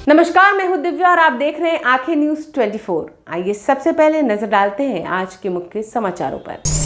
नमस्कार, मैं हूं दिव्या और आप देख रहे हैं आंखें न्यूज 24। आइए सबसे पहले नजर डालते हैं आज के मुख्य समाचारों पर।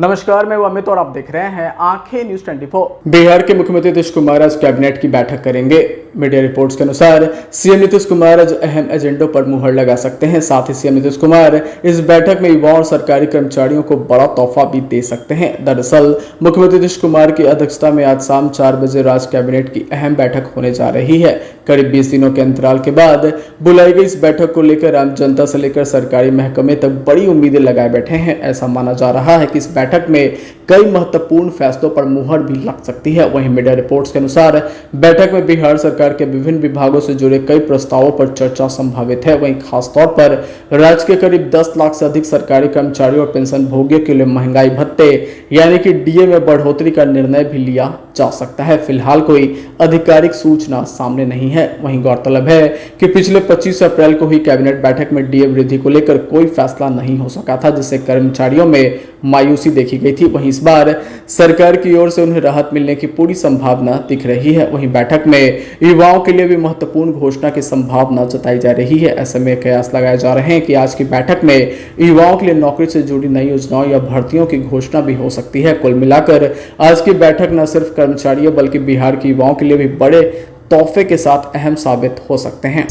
नमस्कार, मैं अमित और आप देख रहे हैं आंखें न्यूज 24। बिहार के मुख्यमंत्री नीतीश कुमार आज कैबिनेट की बैठक करेंगे। मीडिया रिपोर्ट्स के अनुसार सीएम नीतीश कुमार आज अहम एजेंडों पर मुहर लगा सकते हैं। साथ ही सीएम नीतीश कुमार इस बैठक में युवाओं और सरकारी कर्मचारियों को बड़ा तोहफा भी दे सकते हैं। दरअसल मुख्यमंत्री नीतीश कुमार की अध्यक्षता में आज शाम 4 बजे राज्य कैबिनेट की अहम बैठक होने जा रही है। करीब 20 दिनों के अंतराल के बाद बुलाई गई इस बैठक को लेकर आम जनता से लेकर सरकारी महकमे तक बड़ी उम्मीदें लगाए बैठे हैं। ऐसा माना जा रहा है कि इस बैठक में कई महत्वपूर्ण फैसलों पर मुहर भी लग सकती है। वहीं मीडिया रिपोर्ट्स के अनुसार बैठक में बिहार सरकार के विभिन्न विभागों से जुड़े कई प्रस्तावों पर चर्चा संभावित है। वहीं खासतौर पर राज्य के करीब 10 लाख से अधिक सरकारी कर्मचारियों और पेंशन भोगियों के लिए महंगाई भत्ते यानी कि डीए में बढ़ोतरी का निर्णय भी लिया जा सकता है। फिलहाल कोई आधिकारिक सूचना सामने नहीं है। वहीं गौरतलब है कि पिछले 25 अप्रैल को हुई कैबिनेट बैठक में डीए वृद्धि को लेकर कोई फैसला नहीं हो सका था, जिससे कर्मचारियों में मायूसी देखी गई थी। वहीं इस बार सरकार की ओर से उन्हें राहत मिलने की पूरी संभावना दिख रही है। वहीं बैठक में युवाओं के लिए भी महत्वपूर्ण घोषणा की संभावना जताई जा रही है। ऐसे में कयास लगाए जा रहे हैं कि आज की बैठक में युवाओं के लिए नौकरी से जुड़ी नई योजनाओं या भर्तियों की घोषणा भी हो सकती है। कुल मिलाकर आज की बैठक न सिर्फ कर्मचारियों बल्कि बिहार के युवाओं के लिए भी बड़े तोहफे के साथ अहम साबित हो सकते हैं।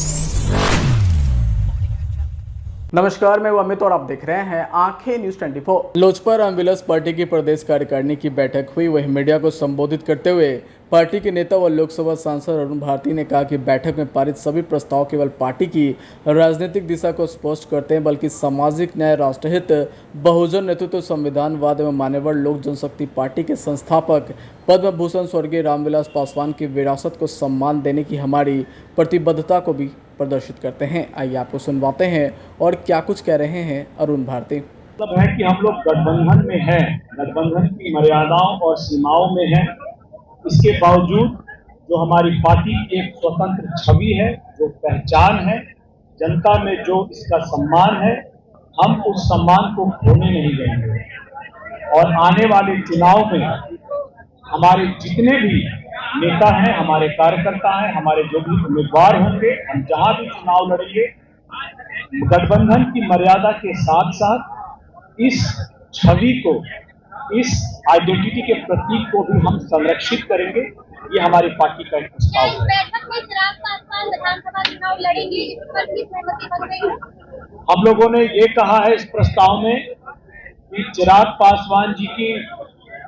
नमस्कार, मैं अमित और आप देख रहे हैं आंखें न्यूज 24। लोजपा रामविलास पार्टी की प्रदेश कार्यकारिणी की बैठक हुई। वहीं मीडिया को संबोधित करते हुए पार्टी के नेता व लोकसभा सांसद अरुण भारती ने कहा कि बैठक में पारित सभी प्रस्ताव केवल पार्टी की राजनीतिक दिशा को स्पष्ट करते हैं, बल्कि सामाजिक न्याय, राष्ट्रहित, बहुजन नेतृत्व, संविधानवाद एवं मान्यवर लोक जनशक्ति पार्टी के संस्थापक पद्म भूषण स्वर्गीय रामविलास पासवान की विरासत को सम्मान देने की हमारी प्रतिबद्धता को भी प्रदर्शित करते हैं। आइए आपको सुनवाते हैं और क्या कुछ कह रहे हैं अरुण भारती। मतलब है कि हम लोग गठबंधन में हैं, गठबंधन की मर्यादाओं और सीमाओं में हैं। इसके बावजूद जो हमारी पार्टी की एक स्वतंत्र छवि है, जो पहचान है, जनता में जो इसका सम्मान है, हम उस सम्मान को खोने नहीं देंगे। और आने वाले चुनाव में हमारे जितने भी नेता हैं, हमारे कार्यकर्ता हैं, हमारे जो भी उम्मीदवार होंगे, हम जहां भी चुनाव लड़ेंगे, गठबंधन की मर्यादा के साथ साथ इस छवि को, इस आइडेंटिटी के प्रतीक को भी हम संरक्षित करेंगे। ये हमारी पार्टी का एक प्रस्ताव है। बैठक में चिराग पासवान विधानसभा चुनाव लड़ेंगे, इस पर भी सहमति बन गई है। हम लोगों ने ये कहा है इस प्रस्ताव में कि चिराग पासवान जी की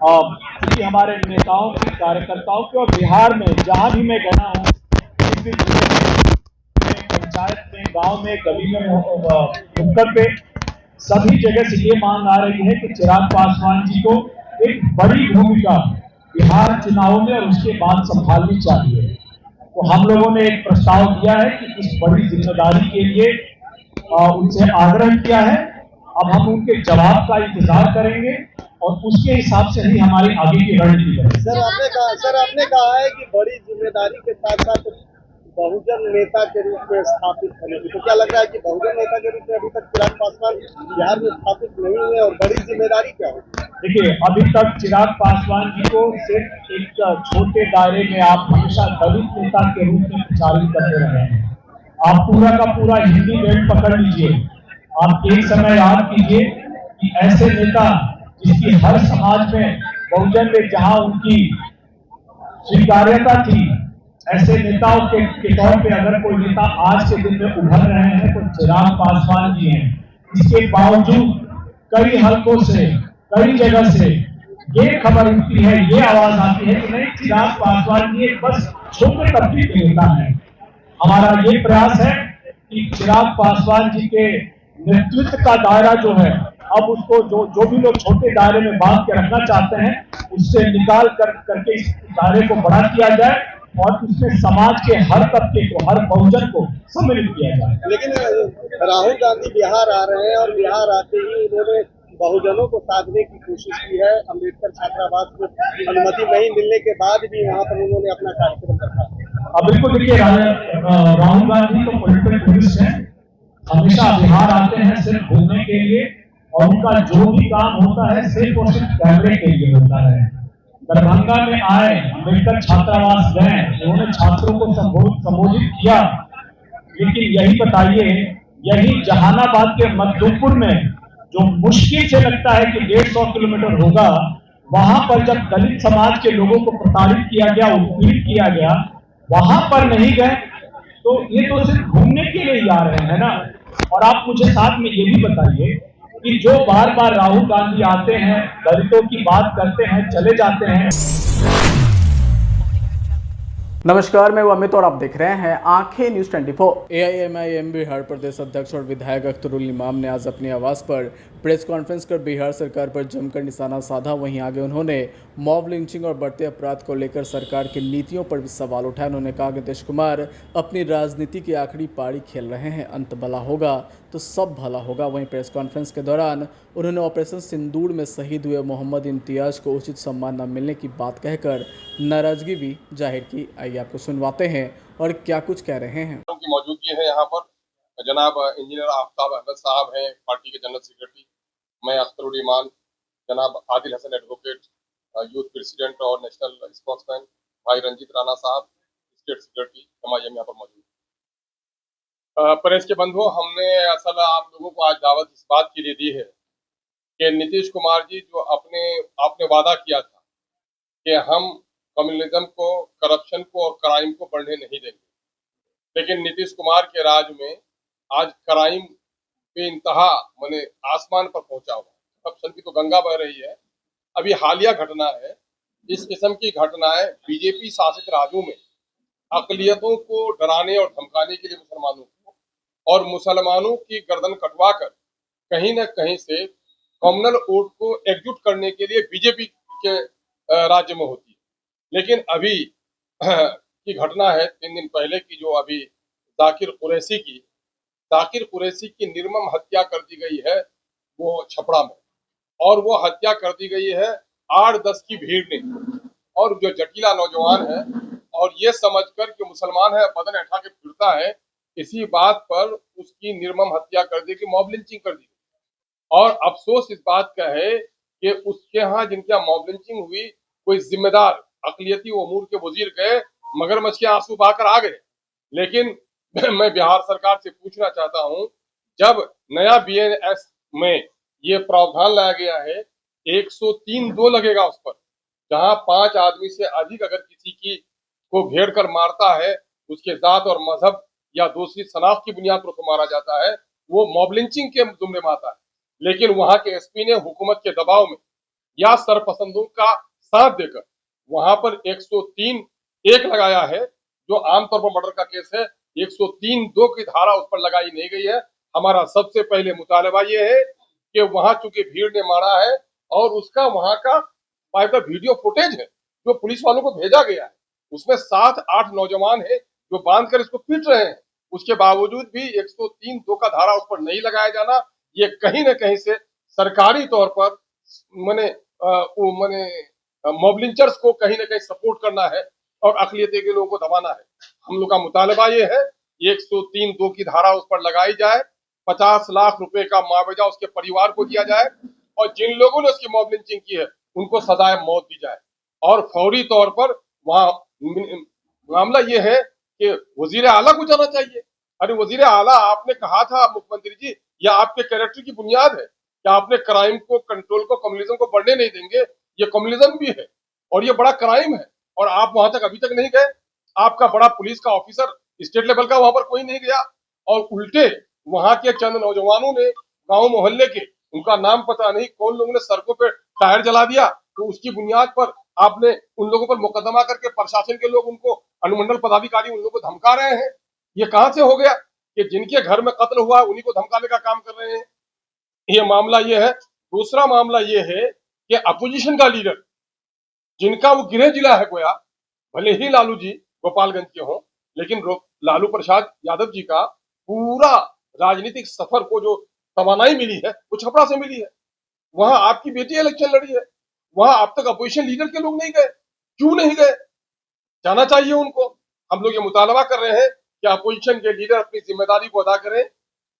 क्योंकि हमारे नेताओं की, कार्यकर्ताओं की, और बिहार में जहां भी मैं गया हूँ, पंचायत में, गांव में, गली में, नुक्कड़ पे, सभी जगह से ये मांग आ रही है कि चिराग पासवान जी को एक बड़ी भूमिका बिहार चुनावों में और उसके बाद संभालनी चाहिए। तो हम लोगों ने एक प्रस्ताव दिया है कि इस बड़ी जिम्मेदारी के लिए उनसे आग्रह किया है। अब हम उनके जवाब का इंतजार करेंगे और उसके हिसाब से ही हमारी आगे की रणनीति बनेगी। सर आपने कहा है कि बड़ी जिम्मेदारी के साथ साथ बहुजन नेता के रूप में स्थापित करेंगे, तो क्या लग रहा है कि बहुजन नेता के रूप में अभी तक चिराग पासवान बिहार में स्थापित नहीं हुए और बड़ी जिम्मेदारी क्या है? देखिए, अभी तक चिराग पासवान जी को सिर्फ एक छोटे दायरे में आप हमेशा दलित नेता के रूप में प्रचारित करते रहे हैं। आप पूरा का पूरा हिंदी बेल्ट पकड़ लीजिए, आप एक समय याद कीजिए कि ऐसे नेता जिसकी हर समाज में, बहुजन में जहां उनकी स्वीकार्यता थी, ऐसे नेताओं के तौर पे अगर कोई नेता आज के दिन में उभर रहे हैं तो चिराग पासवान जी हैं। इसके बावजूद कई हलकों से, कई जगह से ये खबर उठती है, ये आवाज आती है कि नहीं, चिराग पासवान जी बस छोटे तबके के नेता है। हमारा ये प्रयास है कि चिराग पासवान जी के नेतृत्व का दायरा जो है, अब उसको जो भी लोग छोटे दायरे में बांध के रखना चाहते हैं, उससे निकाल करके इस दायरे को बड़ा किया जाए और उसमें समाज के हर तबके को, हर बहुजन को सम्मिलित किया जाए। लेकिन राहुल गांधी बिहार आ रहे हैं और बिहार आते ही उन्होंने बहुजनों को साधने की कोशिश की है। अम्बेडकर छात्रावास को अनुमति नहीं मिलने के बाद भी वहाँ पर उन्होंने अपना कार्यक्रम रखा। अब बिल्कुल देखिए, राहुल गांधी तो पॉलिटिकल टूरिस्ट है, हमेशा बिहार आते हैं सिर्फ घूमने के लिए, और उनका जो भी काम होता है सिर्फ और सिर्फ कैमरे के लिए होता है। दरभंगा में आए, अम्बेडकर छात्रावास गए, उन्होंने छात्रों को संबोधित किया, लेकिन यही बताइए, यही जहानाबाद के मखदूमपुर में जो मुश्किल से लगता है कि 150 किलोमीटर होगा, वहां पर जब दलित समाज के लोगों को प्रताड़ित किया गया, उत्पीड़ित किया गया, वहां पर नहीं गए, तो ये तो सिर्फ घूमने के लिए जा रहे हैं ना। और आप मुझे साथ में ये भी बताइए कि जो बार बार राहुल गांधी आते हैं, दलितों की बात करते हैं, चले जाते हैं। नमस्कार, मैं अमित और आप देख रहे हैं आंखें न्यूज 24। एआईएमआईएम बिहार प्रदेश अध्यक्ष और विधायक अख्तरुल इमाम ने आज अपनी आवास पर प्रेस कॉन्फ्रेंस कर बिहार सरकार पर जमकर निशाना साधा। वहीं आगे उन्होंने मॉब लिंचिंग और बढ़ते अपराध को लेकर सरकार की नीतियों पर भी सवाल उठाए। उन्होंने कहा कि नीतीश कुमार अपनी राजनीति की आखिरी पारी खेल रहे हैं, अंत भला होगा तो सब भला होगा। वहीं प्रेस कॉन्फ्रेंस के दौरान उन्होंने ऑपरेशन सिंदूर में शहीद हुए मोहम्मद इम्तियाज को उचित सम्मान न मिलने की बात कहकर नाराजगी भी जाहिर की। आइए आपको सुनवाते हैं और क्या कुछ कह रहे हैं। की मौजूदगी है यहाँ पर जनाब इंजीनियर आफ्ताब अहमद साहब हैं, पार्टी के जनरल सेक्रेटरी, मैं अख्तरुल इमान, जनाब Adil Hasan advocate, youth president और नेशनल स्पोक्समैन भाई रंजीत राणा साहब, स्टेट सेक्रेटरी एमआईएम यहाँ पर मौजूद। प्रेस के बंधुओं, हमने असल आप लोगों को आज दावत इस बात के लिए दी है कि नीतीश कुमार जी जो आपने वादा किया था कि हम कम्युनिज्म को, करप्शन को और क्राइम को बढ़ने नहीं देंगे, लेकिन नीतीश कुमार के राज में आज क्राइम पे इंतहा माने आसमान पर पहुंचा हुआ है। करप्शन की तो गंगा बह रही है। अभी हालिया घटना है, इस किस्म की घटनाएं बीजेपी शासित राज्यों में अकलियतों को डराने और धमकाने के लिए मुसलमानों को और मुसलमानों की गर्दन कटवा कर कहीं न कहीं से कम्युनल वोट को एकजुट करने के लिए बीजेपी के राज्य में होती है। लेकिन अभी की घटना है 3 दिन पहले की, जो अभी जाकिर कुरैशी की निर्मम हत्या कर दी गई है वो छपरा में, और वो हत्या कर दी गई है 8-10 की भीड़ ने, और जो जटीला नौजवान है और ये समझकर कि मुसलमान है बदन उठा के फिरता है, इसी बात पर उसकी निर्मम हत्या कर दी, मॉब लिंचिंग कर दी। और अफसोस इस बात का है कि उसके यहाँ जिनके यहाँ मॉब लिंचिंग हुई, कोई जिम्मेदार अकलियती उमूर के वजीर गए, मगरमच्छ के आंसू बहाकर आ गए। लेकिन मैं बिहार सरकार से पूछना चाहता हूं, जब नया बीएनएस में ये प्रावधान लाया गया है 103(2) लगेगा उस पर, जहां 5 आदमी से अधिक अगर किसी की को घेर कर मारता है, उसके जात और मजहब या दूसरी शनाख्त की बुनियाद पर मारा जाता है, वो मॉब लिंचिंग के जुम्मे में आता है। लेकिन वहां के एसपी ने हुकूमत के दबाव में या सरपसंदों का साथ देकर वहां पर 103(1) लगाया है, जो आमतौर पर मर्डर का केस है। 103(2) की धारा उस पर लगाई नहीं गई है। हमारा सबसे पहले मुतालबा ये है कि वहां चूंकि भीड़ ने मारा है और उसका वहां का वीडियो फुटेज है जो पुलिस वालों को भेजा गया है, उसमें 7-8 नौजवान है जो बांध कर इसको पीट रहे हैं। उसके बावजूद भी 103(2) का धारा उस पर नहीं लगाया जाना, ये कहीं न कहीं से सरकारी तौर पर मॉब लिंचर्स को कहीं न कहीं सपोर्ट करना है और अकलियती के लोगों को दबाना है। हम लोग का मुतालबा ये है 103(2) की धारा उस पर लगाई जाए, 50 लाख रुपए का मुआवजा उसके परिवार को दिया जाए, और जिन लोगों ने उसकी मॉब लिंचिंग की है उनको सजाए मौत दी जाए। और फौरी तौर पर वहां मामला ये है कि वजीर आला को जाना चाहिए। अरे वजीर आला, आपने कहा था मुख्यमंत्री जी, यह आपके कैरेक्टर की बुनियाद है कि आपने क्राइम को, कंट्रोल को, कम्युनिज्म को बढ़ने नहीं देंगे। ये कम्युनिज्म भी है और ये बड़ा क्राइम है, और आप वहां तक अभी तक नहीं गए। आपका बड़ा पुलिस का ऑफिसर स्टेट लेवल का वहां पर कोई नहीं गया, और उल्टे वहां के चंद नौजवानों ने गांव मोहल्ले के, उनका नाम पता नहीं कौन लोगों ने सड़कों पे टायर जला दिया, तो उसकी बुनियाद पर आपने उन लोगों पर मुकदमा करके प्रशासन के लोग, उनको अनुमंडल पदाधिकारी उन लोगों को धमका रहे हैं। ये कहां से हो गया कि जिनके घर में कत्ल हुआ उन्हीं को धमकाने का काम कर रहे हैं। ये मामला ये है। दूसरा मामला ये है कि अपोजिशन का लीडर, जिनका वो गृह जिला है गोया, भले ही लालू जी गोपालगंज के हों, लेकिन लालू प्रसाद यादव जी का पूरा राजनीतिक सफर को जो तवानाई मिली है वो छपरा से मिली है। वहां आपकी बेटी इलेक्शन लड़ी है, वहां अब तक अपोजिशन लीडर के लोग नहीं गए। क्यों नहीं गए? जाना चाहिए उनको। हम लोग ये मुतालबा कर रहे हैं कि अपोजिशन के लीडर अपनी जिम्मेदारी को अदा करें,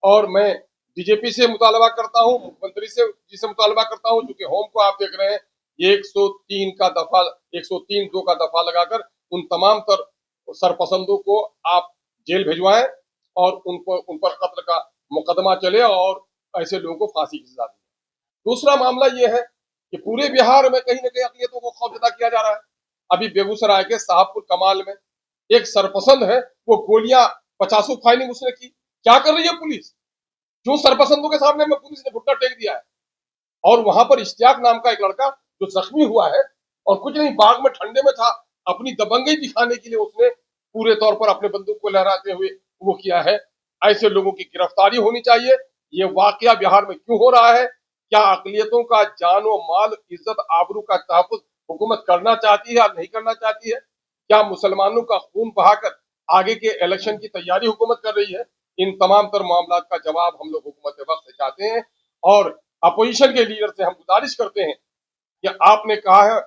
और मैं बीजेपी से मुतालबा करता हूं, मुख्यमंत्री से जी से मुतालबा करता हूं, क्योंकि होम को आप देख रहे हैं 103 का दफा 103(2) का दफा लगाकर उन तमाम सरपसंदों को आप जेल भिजवाएं और उन पर कत्ल का मुकदमा चले और ऐसे लोगों को फांसी की सजा दी। दूसरा मामला यह है कि पूरे बिहार में कहीं न कहीं अक़लियतों को खौफजदा किया जा रहा है। अभी बेगूसराय के साहबपुर कमाल में एक सरपसंद है, वो गोलियां 50 फायरिंग उसने की। क्या कर रही है पुलिस? क्यों सरपसंदों के सामने में पुलिस ने घुटना टेक दिया है? और वहां पर इश्तियाक नाम का एक लड़का जो जख्मी हुआ है और कुछ नहीं, बाग में ठंडे में था, अपनी दबंगई दिखाने के लिए उसने पूरे तौर पर अपने बंदूक को लहराते हुए वो किया है। ऐसे लोगों की गिरफ्तारी होनी चाहिए। ये वाकया बिहार में क्यों हो रहा है? क्या अक़लियतों का जान व माल, इज्जत, आबरू का तहफ़्फ़ुज़ हुकूमत करना चाहती है या नहीं करना चाहती है? क्या मुसलमानों का खून बहाकर आगे के इलेक्शन की तैयारी हुकूमत कर रही है? इन तमाम तर मामलात का जवाब हम लोग हुकूमत वक्त से चाहते हैं और अपोजिशन के लीडर से हम गुजारिश करते हैं कि आपने कहा है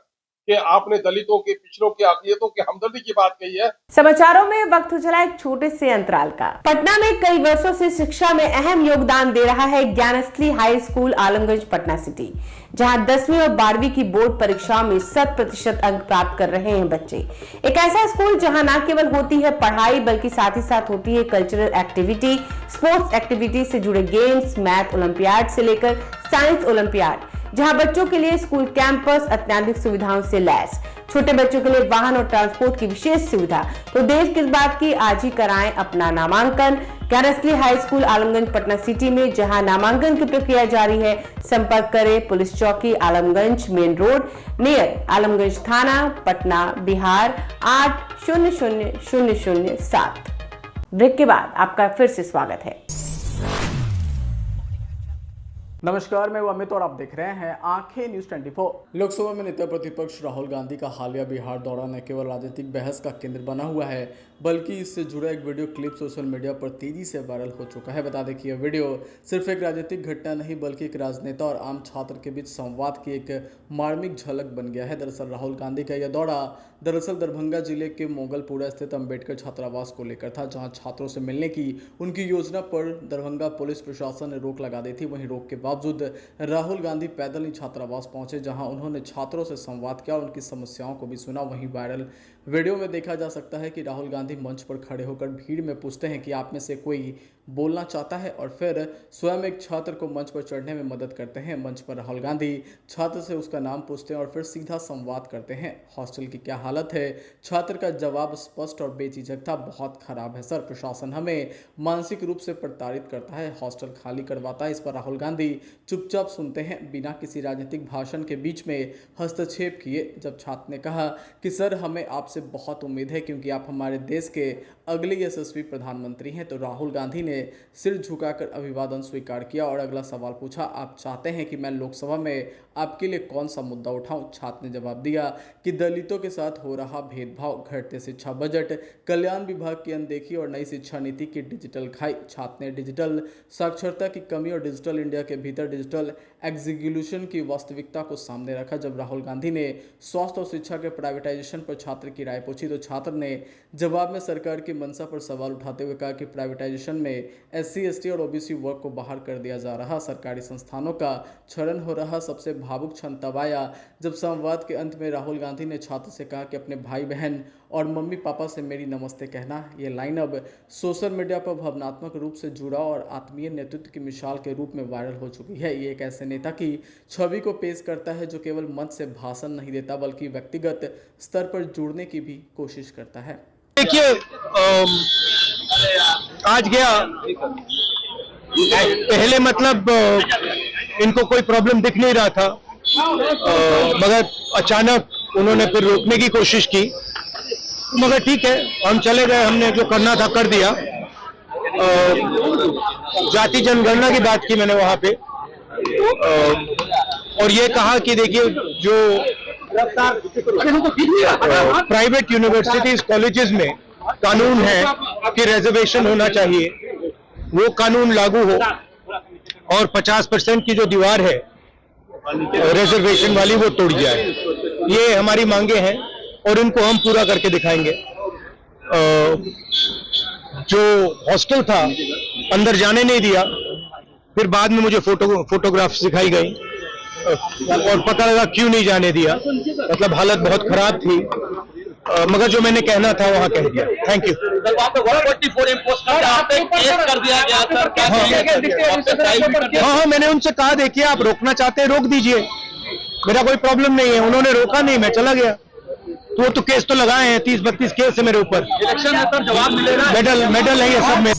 कि आपने दलितों के, पिछड़ों के, अक़लियतों के हमदर्दी की बात कही है। समाचारों में वक्त हो चला एक छोटे से अंतराल का। पटना में कई वर्षों से शिक्षा में अहम योगदान दे रहा है Gyansthali high school Alamganj Patna city, जहां 10वीं और 12वीं की बोर्ड परीक्षाओं में 100% अंक प्राप्त कर रहे हैं बच्चे। एक ऐसा स्कूल जहां न केवल होती है पढ़ाई बल्कि साथ ही साथ होती है कल्चरल एक्टिविटी, स्पोर्ट्स एक्टिविटी से जुड़े गेम्स, मैथ ओलंपियाड से लेकर साइंस ओलंपियाड, जहां बच्चों के लिए स्कूल कैंपस अत्याधुनिक सुविधाओं से लैस, छोटे बच्चों के लिए वाहन और ट्रांसपोर्ट की विशेष सुविधा। तो देर किस बात की, आज ही कराएं अपना नामांकन Gyansthali high school Alamganj Patna city में, जहां नामांकन की प्रक्रिया जारी है। संपर्क करें पुलिस चौकी Alamganj main road near Alamganj थाना पटना बिहार 800007। ब्रेक के बाद आपका फिर से स्वागत है। नमस्कार, मैं अमित और आप देख रहे हैं आंखें न्यूज 24। लोकसभा में नेता प्रतिपक्ष राहुल गांधी का हालिया बिहार दौरा न केवल राजनीतिक बहस का केंद्र बना हुआ है बल्कि इससे जुड़ा एक वीडियो क्लिप सोशल मीडिया पर तेजी से वायरल हो चुका है। बता दें कि यह वीडियो सिर्फ एक राजनीतिक घटना नहीं बल्कि एक राजनेता और आम छात्र के बीच संवाद की एक मार्मिक झलक बन गया है। दरअसल राहुल गांधी का यह दौरा दरभंगा जिले के मोगलपुरा स्थित अंबेडकर छात्रावास को लेकर था, जहां छात्रों से मिलने की उनकी योजना पर दरभंगा पुलिस प्रशासन ने रोक लगा दी थी। वहीं रोक के बावजूद राहुल गांधी पैदल ही छात्रावास पहुंचे, जहां उन्होंने छात्रों से संवाद किया और उनकी समस्याओं को भी सुना। वहीं वायरल वीडियो में देखा जा सकता है कि राहुल गांधी मंच पर खड़े होकर भीड़ में पूछते हैं कि आप में से कोई बोलना चाहता है और फिर स्वयं एक छात्र को मंच पर चढ़ने में मदद करते हैं। मंच पर राहुल गांधी छात्र से उसका नाम पूछते हैं और फिर सीधा संवाद करते हैं। हॉस्टल की क्या हालत है? छात्र का जवाब स्पष्ट और बेझिझक था, बहुत खराब है सर, प्रशासन हमें मानसिक रूप से प्रताड़ित करता है, हॉस्टल खाली करवाता है। इस पर राहुल गांधी चुपचाप सुनते हैं बिना किसी राजनीतिक भाषण के बीच में हस्तक्षेप किए। जब छात्र ने कहा कि सर हमें आपसे बहुत उम्मीद है क्योंकि आप हमारे देश के अगले यशस्वी प्रधानमंत्री हैं, तो राहुल गांधी ने सिर झुकाकर अभिवादन स्वीकार किया और अगला सवाल पूछा, आप चाहते हैं कि मैं लोकसभा में आपके लिए कौन सा मुद्दा उठाऊं? छात्र ने जवाब दिया कि दलितों के साथ हो रहा भेदभाव, घटते शिक्षा बजट, कल्याण विभाग की अनदेखी और नई शिक्षा नीति की डिजिटल खाई। छात्र ने डिजिटल साक्षरता की कमी और डिजिटल इंडिया के भीतर डिजिटल एग्जीक्यूशन की वास्तविकता को सामने रखा। जब राहुल गांधी ने स्वास्थ्य और शिक्षा के प्राइवेटाइजेशन पर छात्र की राय पूछी तो छात्र ने जवाब में सरकार की मंशा पर सवाल उठाते हुए कहा कि प्राइवेटाइजेशन में SC ST और OBC वर्ग को बाहर कर दिया जा रहा, सरकारी संस्थानों का क्षरण हो रहा। सबसे भावुक क्षण तब आया जब संवाद के अंत में राहुल गांधी ने छात्र से कहा कि अपने भाई बहन और मम्मी पापा से मेरी नमस्ते कहना। ये लाइन अब सोशल मीडिया पर भावनात्मक रूप से जुड़ा और आत्मीय नेतृत्व की मिसाल के रूप में वायरल हो चुकी है। ये एक ऐसे नेता की छवि को पेश करता है जो केवल मंच से भाषण नहीं देता बल्कि व्यक्तिगत स्तर पर जुड़ने की भी कोशिश करता है। देखिए, आज गया पहले मतलब इनको कोई प्रॉब्लम दिख नहीं रहा था, मगर अचानक उन्होंने फिर रोकने की कोशिश की, मगर ठीक है, हम चले गए, हमने जो करना था कर दिया। जाति जनगणना की बात की मैंने वहां पे और ये कहा कि देखिए जो प्राइवेट यूनिवर्सिटीज कॉलेजेस में कानून है कि रिजर्वेशन होना चाहिए, वो कानून लागू हो और 50% की जो दीवार है रिजर्वेशन वाली वो तोड़ जाए। ये हमारी मांगे हैं और इनको हम पूरा करके दिखाएंगे। जो हॉस्टल था अंदर जाने नहीं दिया, फिर बाद में मुझे फोटोग्राफ्स दिखाई गई और पता लगा क्यों नहीं जाने दिया, मतलब हालत बहुत खराब थी, मगर जो मैंने कहना था वहाँ कह दिया। Thank you. हाँ, मैंने उनसे कहा देखिए आप रोकना चाहते हैं रोक दीजिए, मेरा कोई प्रॉब्लम नहीं है। उन्होंने रोका नहीं, मैं चला गया। तो केस तो लगाए हैं, 30-32 केस है मेरे ऊपर। इलेक्शन में तो जवाब मिलेगा, मेडल है ये सब में।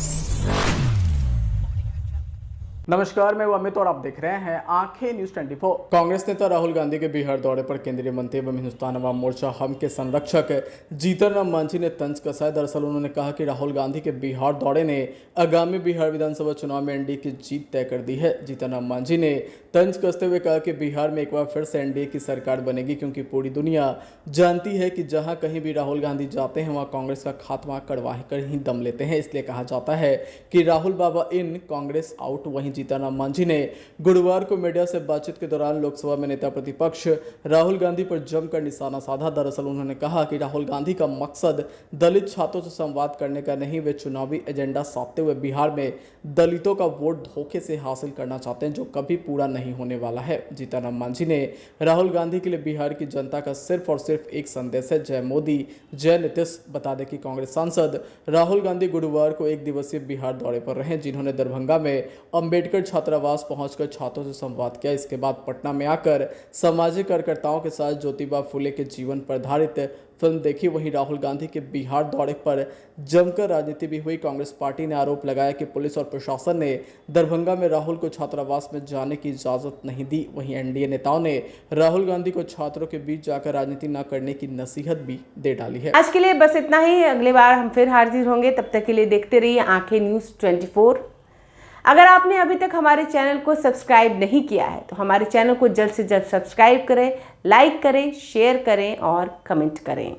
नमस्कार, मैं हूं अमित और आप देख रहे हैं आंखें न्यूज 24। कांग्रेस नेता राहुल गांधी के बिहार दौरे पर केंद्रीय मंत्री एवं हिंदुस्तान अवाम मोर्चा हम के संरक्षक जीतन राम मांझी ने तंज कसा है। दरअसल उन्होंने कहा कि राहुल गांधी के बिहार दौरे ने आगामी बिहार विधानसभा चुनाव में एनडीए की जीत तय कर दी है। जीतन राम मांझी ने तंज कसते हुए कहा कि बिहार में एक बार फिर से एनडीए की सरकार बनेगी, क्योंकि पूरी दुनिया जानती है कि जहां कहीं भी राहुल गांधी जाते हैं वहां कांग्रेस का खात्मा करवा कर ही दम लेते हैं। इसलिए कहा जाता है कि राहुल बाबा इन, कांग्रेस आउट। वहीं जीतन राम मांझी ने गुरुवार को मीडिया से बातचीत के दौरान लोकसभा में नेता प्रतिपक्ष राहुल गांधी पर जमकर निशाना साधा। दरअसल उन्होंने कहा कि राहुल गांधी का मकसद दलित छात्रों से संवाद करने का नहीं, वे चुनावी एजेंडा साधते हुए बिहार में दलितों का वोट धोखे से हासिल करना चाहते हैं, जो कभी पूरा नहीं होने वाला है। जीतन राम मांझी ने राहुल गांधी के लिए बिहार की जनता का सिर्फ और सिर्फ एक संदेश है, जय मोदी, जय नीतीश। बता दें कि कांग्रेस सांसद राहुल गांधी गुरुवार को एक दिवसीय बिहार दौरे पर रहे, जिन्होंने दरभंगा में अंबेडकर छात्रावास पहुंचकर छात्रों से संवाद किया। इसके बाद पटना में आकर सामाजिक कार्यकर्ताओं के साथ ज्योतिबा फुले के जीवन पर आधारित फिल्म देखी। वहीं राहुल गांधी के बिहार दौरे पर जमकर राजनीति भी हुई। कांग्रेस पार्टी ने आरोप लगाया कि पुलिस और प्रशासन ने दरभंगा में राहुल को छात्रावास में जाने की इजाजत नहीं दी। वहीं एनडीए नेताओं ने राहुल गांधी को छात्रों के बीच जाकर राजनीति न करने की नसीहत भी दे डाली है। आज के लिए बस इतना ही। अगली बार हम फिर हाजिर होंगे, तब तक के लिए देखते रहिए आंखें न्यूज 24। अगर आपने अभी तक हमारे चैनल को सब्सक्राइब नहीं किया है तो हमारे चैनल को जल्द से जल्द सब्सक्राइब करें, लाइक करें, शेयर करें और कमेंट करें।